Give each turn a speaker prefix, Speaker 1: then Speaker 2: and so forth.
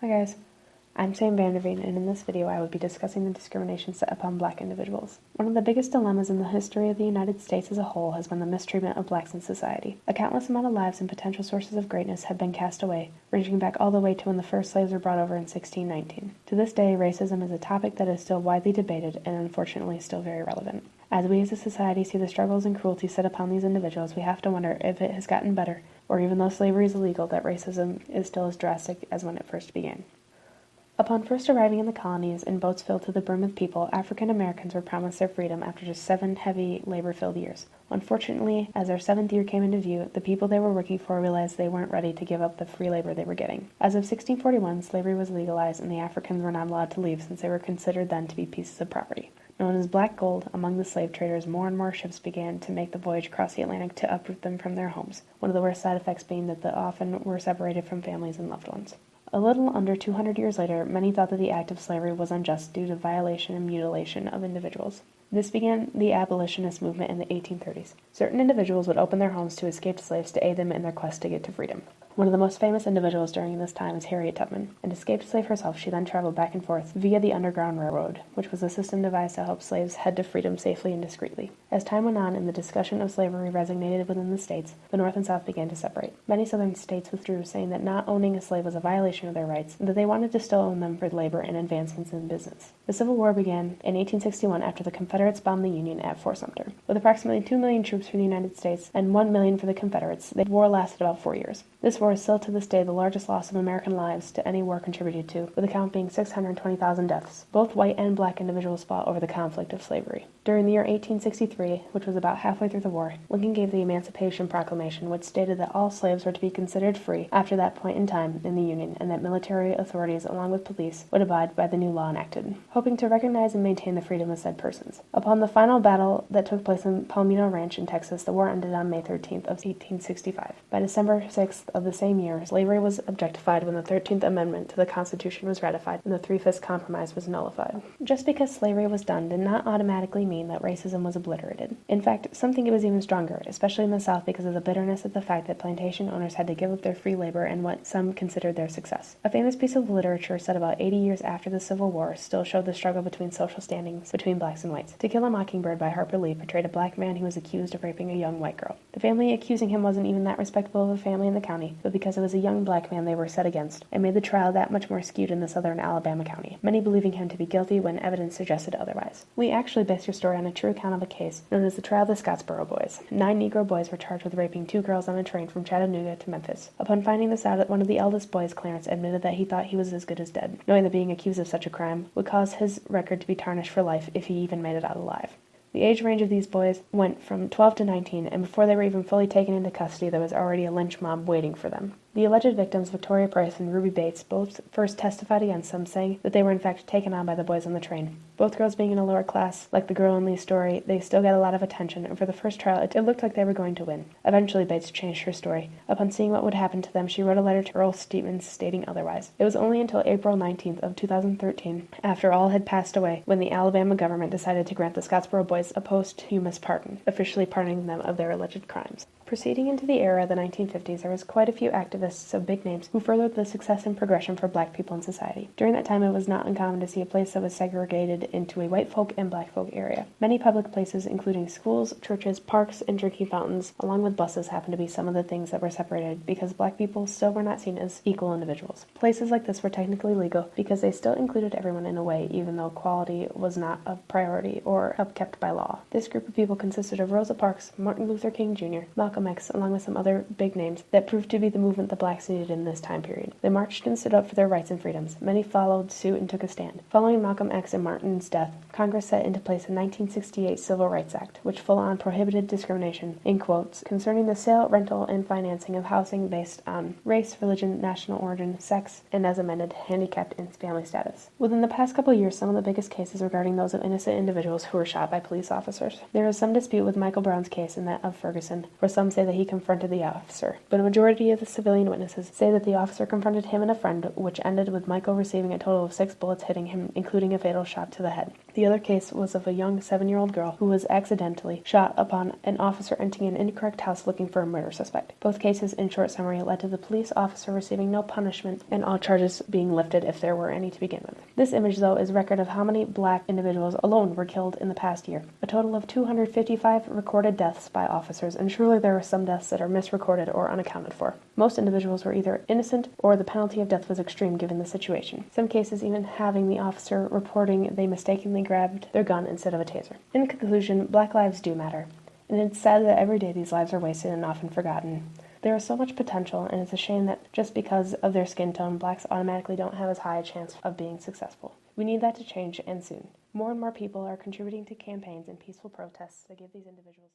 Speaker 1: Hi guys, I'm Sam Vanderveen, and in this video I will be discussing the discrimination set upon black individuals. One of the biggest dilemmas in the history of the United States as a whole has been the mistreatment of blacks in society. A countless amount of lives and potential sources of greatness have been cast away, ranging back all the way to when the first slaves were brought over in 1619. To this day, racism is a topic that is still widely debated and unfortunately still very relevant. As we as a society see the struggles and cruelty set upon these individuals, we have to wonder if it has gotten better, or even though slavery is illegal, that racism is still as drastic as when it first began. Upon first arriving in the colonies in boats filled to the brim with people, African Americans were promised their freedom after just 7 heavy, labor-filled years. Unfortunately, as their 7th year came into view, the people they were working for realized they weren't ready to give up the free labor they were getting. As of 1641, slavery was legalized and the Africans were not allowed to leave since they were considered then to be pieces of property. Known as black gold among the slave traders, more and more ships began to make the voyage across the Atlantic to uproot them from their homes, one of the worst side effects being that they often were separated from families and loved ones. A little under 200 years later, many thought that the act of slavery was unjust due to violation and mutilation of individuals. This began the abolitionist movement in the 1830s. Certain individuals would open their homes to escaped slaves to aid them in their quest to get to freedom. One of the most famous individuals during this time is Harriet Tubman. An escaped slave herself, she then traveled back and forth via the Underground Railroad, which was a system devised to help slaves head to freedom safely and discreetly. As time went on and the discussion of slavery resonated within the states, the North and South began to separate. Many southern states withdrew, saying that not owning a slave was a violation of their rights, and that they wanted to still own them for labor and advancements in business. The Civil War began in 1861 after the Confederates bombed the Union at Fort Sumter. With approximately 2 million troops for the United States and 1 million for the Confederates, the war lasted about 4 years. This war is still to this day the largest loss of American lives to any war contributed to, with the count being 620,000 deaths. Both white and black individuals fought over the conflict of slavery. During the year 1863, which was about halfway through the war, Lincoln gave the Emancipation Proclamation, which stated that all slaves were to be considered free after that point in time in the Union, and that military authorities, along with police, would abide by the new law enacted, hoping to recognize and maintain the freedom of said persons. Upon the final battle that took place in Palmito Ranch in Texas, the war ended on May 13th of 1865. By December 6th of the same year, slavery was objectified when the 13th Amendment to the Constitution was ratified and the Three-Fifths Compromise was nullified. Just because slavery was done did not automatically mean that racism was obliterated. In fact, some think it was even stronger, especially in the South because of the bitterness at the fact that plantation owners had to give up their free labor and what some considered their success. A famous piece of literature set about 80 years after the Civil War still showed the struggle between social standings between blacks and whites. To Kill a Mockingbird by Harper Lee portrayed a black man who was accused of raping a young white girl. The family accusing him wasn't even that respectable of a family in the county, but because it was a young black man they were set against, and made the trial that much more skewed in the southern Alabama county, many believing him to be guilty when evidence suggested otherwise. We actually based your story on a true account of a case known as the trial of the Scottsboro Boys. 9 Negro boys were charged with raping 2 girls on a train from Chattanooga to Memphis. Upon finding this out, one of the eldest boys, Clarence, admitted that he thought he was as good as dead, knowing that being accused of such a crime would cause his record to be tarnished for life if he even made it out alive. The age range of these boys went from 12 to 19, and before they were even fully taken into custody, there was already a lynch mob waiting for them. The alleged victims, Victoria Price and Ruby Bates, both first testified against them, saying that they were in fact taken on by the boys on the train. Both girls being in a lower class, like the girl in Lee's story, they still got a lot of attention, and for the first trial, it looked like they were going to win. Eventually, Bates changed her story. Upon seeing what would happen to them, she wrote a letter to Earl Stevens stating otherwise. It was only until April 19th of 2013, after all had passed away, when the Alabama government decided to grant the Scottsboro Boys a posthumous pardon, officially pardoning them of their alleged crimes. Proceeding into the era of the 1950s, there was quite a few activists of big names who furthered the success and progression for black people in society. During that time, it was not uncommon to see a place that was segregated into a white folk and black folk area. Many public places, including schools, churches, parks, and drinking fountains, along with buses, happened to be some of the things that were separated because black people still were not seen as equal individuals. Places like this were technically legal because they still included everyone in a way, even though equality was not a priority or upkept by law. This group of people consisted of Rosa Parks, Martin Luther King Jr., Malcolm X, along with some other big names that proved to be the movement the blacks needed in this time period. They marched and stood up for their rights and freedoms. Many followed suit and took a stand. Following Malcolm X and Martin's death, Congress set into place the 1968 Civil Rights Act, which full-on prohibited discrimination, in quotes, concerning the sale, rental, and financing of housing based on race, religion, national origin, sex, and as amended, handicapped and family status. Within the past couple of years, some of the biggest cases regarding those of innocent individuals who were shot by police officers. There is some dispute with Michael Brown's case and that of Ferguson, for some some say that he confronted the officer, but a majority of the civilian witnesses say that the officer confronted him and a friend, which ended with Michael receiving a total of 6 bullets hitting him, including a fatal shot to the head. The other case was of a young 7-year-old girl who was accidentally shot upon an officer entering an incorrect house looking for a murder suspect. Both cases, in short summary, led to the police officer receiving no punishment and all charges being lifted if there were any to begin with. This image, though, is a record of how many black individuals alone were killed in the past year. A total of 255 recorded deaths by officers, and surely there are some deaths that are misrecorded or unaccounted for. Most individuals were either innocent or the penalty of death was extreme given the situation. Some cases even having the officer reporting they mistakenly grabbed their gun instead of a taser. In conclusion, black lives do matter, and it's sad that every day these lives are wasted and often forgotten. There is so much potential, and it's a shame that just because of their skin tone, blacks automatically don't have as high a chance of being successful. We need that to change, and soon. More and more people are contributing to campaigns and peaceful protests to give these individuals